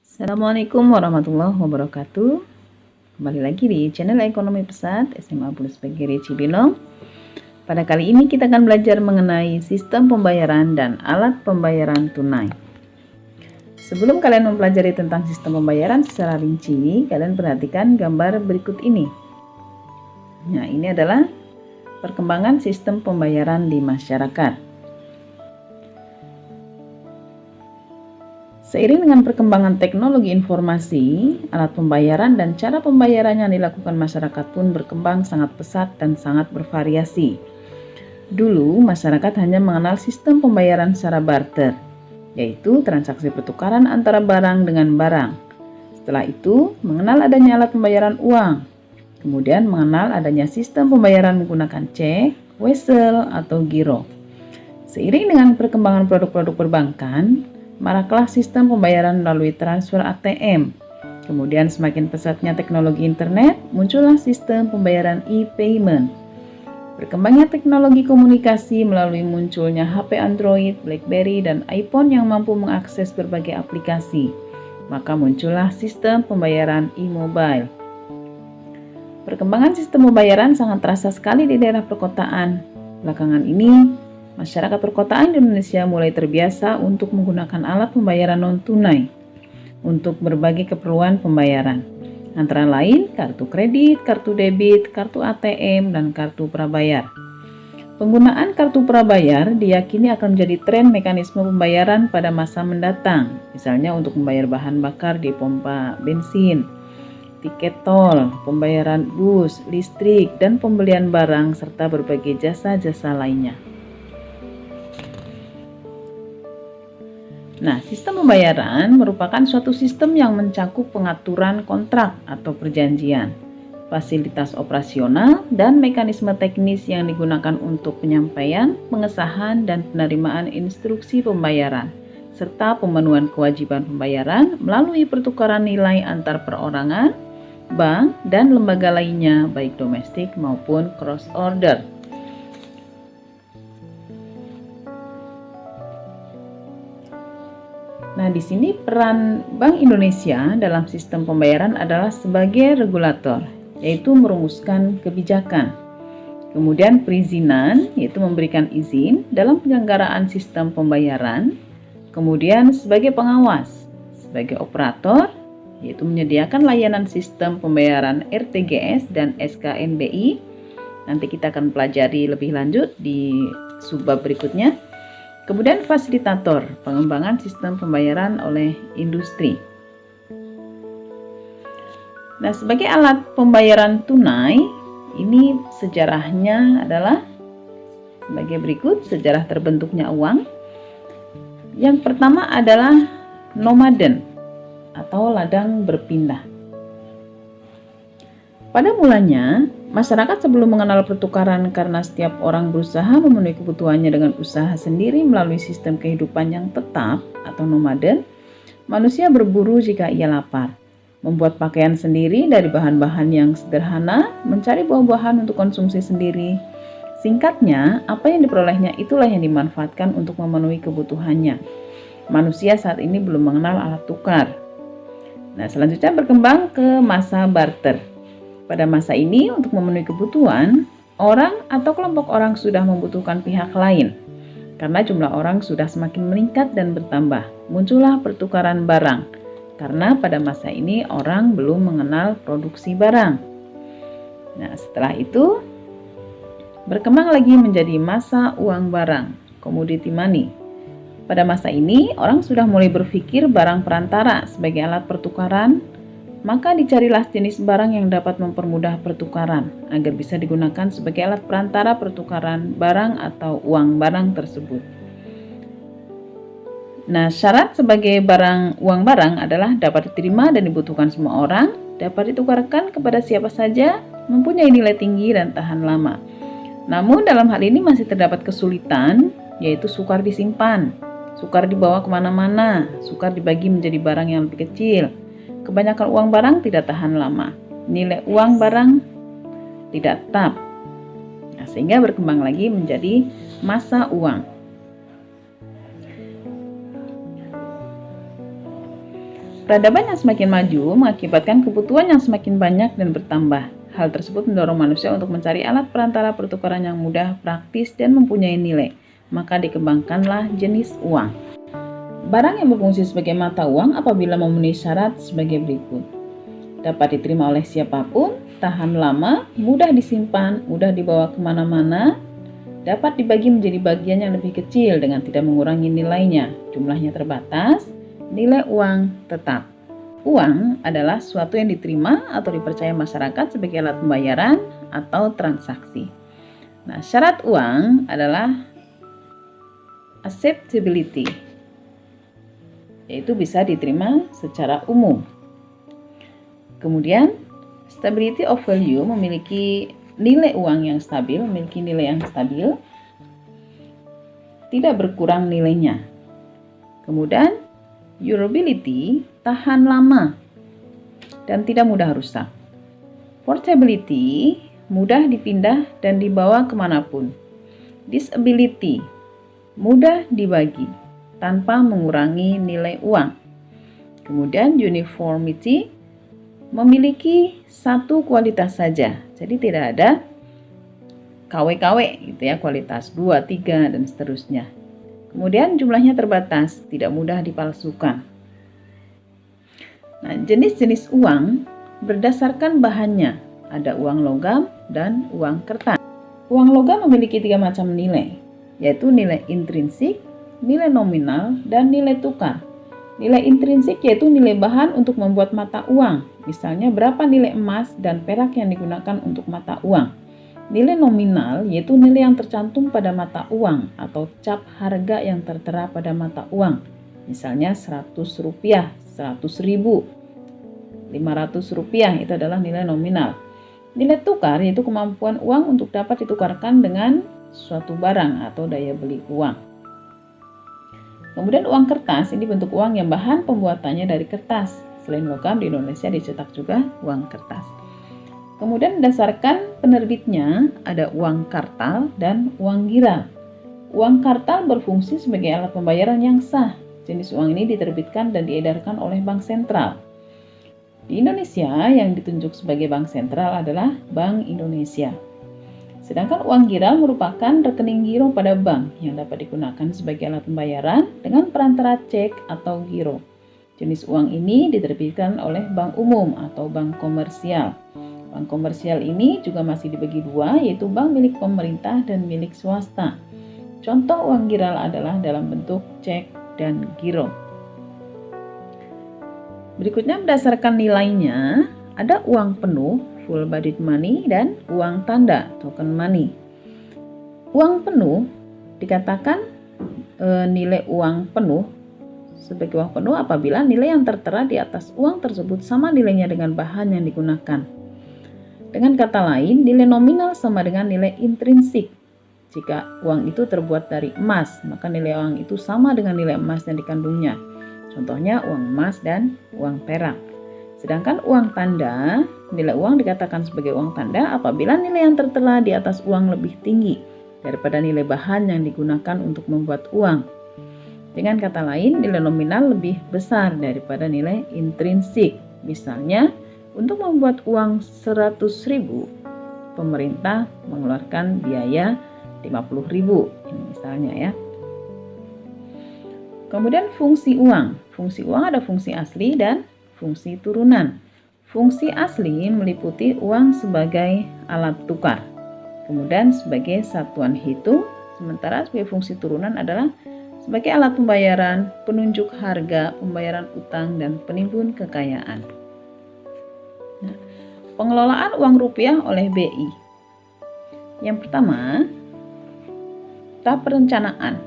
Assalamualaikum warahmatullahi wabarakatuh. Kembali lagi di channel Ekonomi Pesat SMA Bulus Pegiri Cibinong. Pada kali ini kita akan belajar mengenai sistem pembayaran dan alat pembayaran tunai. Sebelum kalian mempelajari tentang sistem pembayaran secara rinci, kalian perhatikan gambar berikut ini. Nah, ini adalah perkembangan sistem pembayaran di masyarakat. Seiring dengan perkembangan teknologi informasi, alat pembayaran dan cara pembayaran yang dilakukan masyarakat pun berkembang sangat pesat dan sangat bervariasi. Dulu, masyarakat hanya mengenal sistem pembayaran secara barter, yaitu transaksi pertukaran antara barang dengan barang. Setelah itu, mengenal adanya alat pembayaran uang. Kemudian mengenal adanya sistem pembayaran menggunakan cek, wesel, atau giro. Seiring dengan perkembangan produk-produk perbankan, maraklah sistem pembayaran melalui transfer ATM. Kemudian semakin pesatnya teknologi internet, muncullah sistem pembayaran e-payment. Berkembangnya teknologi komunikasi melalui munculnya HP Android, BlackBerry, dan iPhone yang mampu mengakses berbagai aplikasi. Maka muncullah sistem pembayaran e-mobile. Perkembangan sistem pembayaran sangat terasa sekali di daerah perkotaan. Belakangan ini, masyarakat perkotaan di Indonesia mulai terbiasa untuk menggunakan alat pembayaran non-tunai untuk berbagai keperluan pembayaran, antara lain kartu kredit, kartu debit, kartu ATM, dan kartu prabayar. Penggunaan kartu prabayar diyakini akan menjadi tren mekanisme pembayaran pada masa mendatang, misalnya untuk membayar bahan bakar di pompa bensin, tiket tol, pembayaran bus, listrik, dan pembelian barang, serta berbagai jasa-jasa lainnya. Nah, sistem pembayaran merupakan suatu sistem yang mencakup pengaturan kontrak atau perjanjian, fasilitas operasional, dan mekanisme teknis yang digunakan untuk penyampaian, pengesahan, dan penerimaan instruksi pembayaran, serta pemenuhan kewajiban pembayaran melalui pertukaran nilai antar perorangan, bank, dan lembaga lainnya, baik domestik maupun cross order. Nah, di sini peran Bank Indonesia dalam sistem pembayaran adalah sebagai regulator, yaitu merumuskan kebijakan. Kemudian perizinan, yaitu memberikan izin dalam penyelenggaraan sistem pembayaran. Kemudian sebagai pengawas, sebagai operator, yaitu menyediakan layanan sistem pembayaran RTGS dan SKNBI. Nanti kita akan pelajari lebih lanjut di subbab berikutnya. Kemudian fasilitator, pengembangan sistem pembayaran oleh industri. Nah, sebagai alat pembayaran tunai, ini sejarahnya adalah sebagai berikut, sejarah terbentuknya uang. Yang pertama adalah nomaden atau ladang berpindah. Pada mulanya, masyarakat sebelum mengenal pertukaran karena setiap orang berusaha memenuhi kebutuhannya dengan usaha sendiri melalui sistem kehidupan yang tetap atau nomaden, manusia berburu jika ia lapar, membuat pakaian sendiri dari bahan-bahan yang sederhana, mencari buah-buahan untuk konsumsi sendiri. Singkatnya, apa yang diperolehnya itulah yang dimanfaatkan untuk memenuhi kebutuhannya. Manusia saat ini belum mengenal alat tukar. Nah, selanjutnya berkembang ke masa barter. Pada masa ini, untuk memenuhi kebutuhan, orang atau kelompok orang sudah membutuhkan pihak lain. Karena jumlah orang sudah semakin meningkat dan bertambah, muncullah pertukaran barang. Karena pada masa ini orang belum mengenal produksi barang. Nah, setelah itu, berkembang lagi menjadi masa uang barang, commodity money. Pada masa ini, orang sudah mulai berpikir barang perantara sebagai alat pertukaran. Maka dicarilah jenis barang yang dapat mempermudah pertukaran agar bisa digunakan sebagai alat perantara pertukaran barang atau uang barang tersebut. Nah, syarat sebagai uang barang adalah dapat diterima dan dibutuhkan semua orang, dapat ditukarkan kepada siapa saja, mempunyai nilai tinggi dan tahan lama. Namun dalam hal ini masih terdapat kesulitan, yaitu sukar disimpan, sukar dibawa kemana-mana, sukar dibagi menjadi barang yang lebih kecil. Kebanyakan uang barang tidak tahan lama. Nilai uang barang tidak tetap. Nah, sehingga berkembang lagi menjadi masa uang. Peradaban yang semakin maju mengakibatkan kebutuhan yang semakin banyak dan bertambah. Hal tersebut mendorong manusia untuk mencari alat perantara pertukaran yang mudah, praktis, dan mempunyai nilai. Maka dikembangkanlah jenis uang. Barang yang berfungsi sebagai mata uang apabila memenuhi syarat sebagai berikut. Dapat diterima oleh siapapun, tahan lama, mudah disimpan, mudah dibawa kemana-mana, dapat dibagi menjadi bagian yang lebih kecil dengan tidak mengurangi nilainya, jumlahnya terbatas, nilai uang tetap. Uang adalah sesuatu yang diterima atau dipercaya masyarakat sebagai alat pembayaran atau transaksi. Nah, syarat uang adalah acceptability, yaitu bisa diterima secara umum. Kemudian, stability of value memiliki nilai uang yang stabil, tidak berkurang nilainya. Kemudian, durability, tahan lama dan tidak mudah rusak. Portability, mudah dipindah dan dibawa kemanapun. Disability, mudah dibagi tanpa mengurangi nilai uang. Kemudian uniformity, memiliki satu kualitas saja. Jadi tidak ada KW-KW gitu ya, kualitas 2, 3 dan seterusnya. Kemudian jumlahnya terbatas, tidak mudah dipalsukan. Nah, jenis-jenis uang berdasarkan bahannya. Ada uang logam dan uang kertas. Uang logam memiliki 3 macam nilai, yaitu nilai intrinsik, nilai nominal, dan nilai tukar. Nilai intrinsik yaitu nilai bahan untuk membuat mata uang. Misalnya berapa nilai emas dan perak yang digunakan untuk mata uang. Nilai nominal yaitu nilai yang tercantum pada mata uang atau cap harga yang tertera pada mata uang. Misalnya 100 rupiah, 100 ribu, 500 rupiah, itu adalah nilai nominal. Nilai tukar yaitu kemampuan uang untuk dapat ditukarkan dengan suatu barang atau daya beli uang. Kemudian uang kertas, ini bentuk uang yang bahan pembuatannya dari kertas. Selain logam, di Indonesia dicetak juga uang kertas. Kemudian berdasarkan penerbitnya ada uang kartal dan uang gira. Uang kartal berfungsi sebagai alat pembayaran yang sah. Jenis uang ini diterbitkan dan diedarkan oleh Bank Sentral. Di Indonesia yang ditunjuk sebagai Bank Sentral adalah Bank Indonesia. Sedangkan uang gira merupakan rekening giro pada bank yang dapat digunakan sebagai alat pembayaran dengan perantara cek atau giro. Jenis uang ini diterbitkan oleh bank umum atau bank komersial. Bank komersial ini juga masih dibagi dua, yaitu bank milik pemerintah dan milik swasta. Contoh uang gira adalah dalam bentuk cek dan giro. Berikutnya berdasarkan nilainya, ada uang penuh, full bodied money, dan uang tanda, token money. Uang penuh dikatakan nilai uang penuh sebagai uang penuh apabila nilai yang tertera di atas uang tersebut sama nilainya dengan bahan yang digunakan. Dengan kata lain, nilai nominal sama dengan nilai intrinsik. Jika uang itu terbuat dari emas, maka nilai uang itu sama dengan nilai emas yang dikandungnya. Contohnya uang emas dan uang perak. Sedangkan uang tanda, nilai uang dikatakan sebagai uang tanda apabila nilai yang tertera di atas uang lebih tinggi daripada nilai bahan yang digunakan untuk membuat uang. Dengan kata lain, nilai nominal lebih besar daripada nilai intrinsik. Misalnya, untuk membuat uang 100.000, pemerintah mengeluarkan biaya 50.000. Ini misalnya ya. Kemudian fungsi uang. Fungsi uang ada fungsi asli dan fungsi turunan. Fungsi asli meliputi uang sebagai alat tukar, kemudian sebagai satuan hitung, sementara sebagai fungsi turunan adalah sebagai alat pembayaran, penunjuk harga, pembayaran utang, dan penimbun kekayaan. Nah, pengelolaan uang rupiah oleh BI. Yang pertama, tahap perencanaan.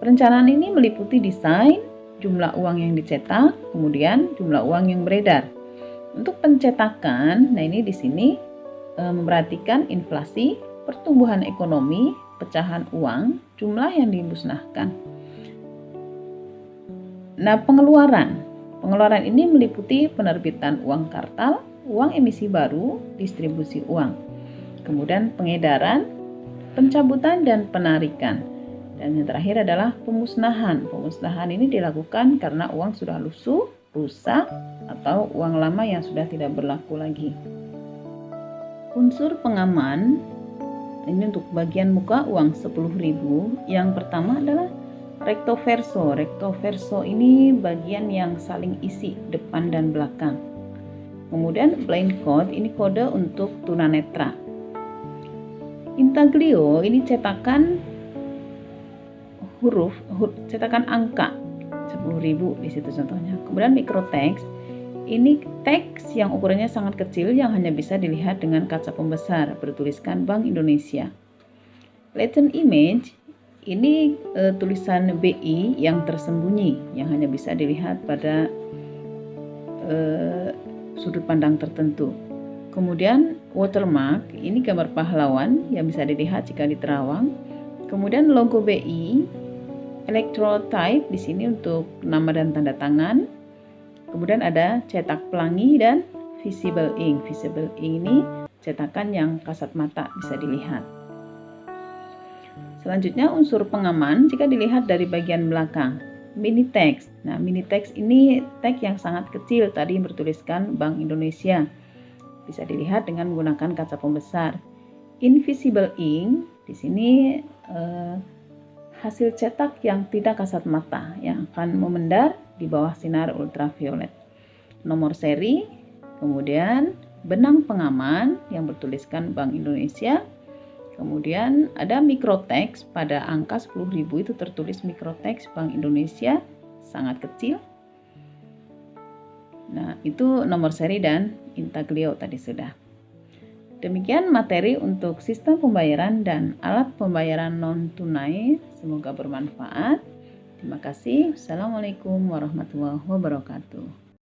Perencanaan ini meliputi desain, jumlah uang yang dicetak, kemudian jumlah uang yang beredar. Untuk pencetakan, nah ini di sini memperhatikan inflasi, pertumbuhan ekonomi, pecahan uang, jumlah yang dimusnahkan. Nah, pengeluaran ini meliputi penerbitan uang kartal, uang emisi baru, distribusi uang. Kemudian pengedaran, pencabutan dan penarikan. Dan yang terakhir adalah pemusnahan. Pemusnahan ini dilakukan karena uang sudah lusuh rusak, atau uang lama yang sudah tidak berlaku lagi. Unsur pengaman ini untuk bagian muka uang 10.000. Yang pertama adalah recto verso. Recto verso ini bagian yang saling isi depan dan belakang. Kemudian blind code ini kode untuk tunanetra. Intaglio ini cetakan huruf cetakan angka 10.000 di situ contohnya. Kemudian microtext ini teks yang ukurannya sangat kecil yang hanya bisa dilihat dengan kaca pembesar bertuliskan Bank Indonesia. Latent image ini tulisan BI yang tersembunyi yang hanya bisa dilihat pada sudut pandang tertentu. Kemudian watermark ini gambar pahlawan yang bisa dilihat jika di Terawang. Kemudian logo BI, electrotype di sini untuk nama dan tanda tangan. Kemudian ada cetak pelangi dan visible ink. Visible ink ini cetakan yang kasat mata bisa dilihat. Selanjutnya unsur pengaman jika dilihat dari bagian belakang. Mini text. Nah, mini text ini teks yang sangat kecil tadi bertuliskan Bank Indonesia. Bisa dilihat dengan menggunakan kaca pembesar. Invisible ink di sini hasil cetak yang tidak kasat mata yang akan memendar di bawah sinar ultraviolet. Nomor seri, kemudian benang pengaman yang bertuliskan Bank Indonesia. Kemudian ada microtext pada angka 10.000 itu tertulis microtext Bank Indonesia sangat kecil. Nah, itu nomor seri dan intaglio tadi sudah. Demikian materi untuk sistem pembayaran dan alat pembayaran non-tunai. Semoga bermanfaat. Terima kasih. Assalamualaikum warahmatullahi wabarakatuh.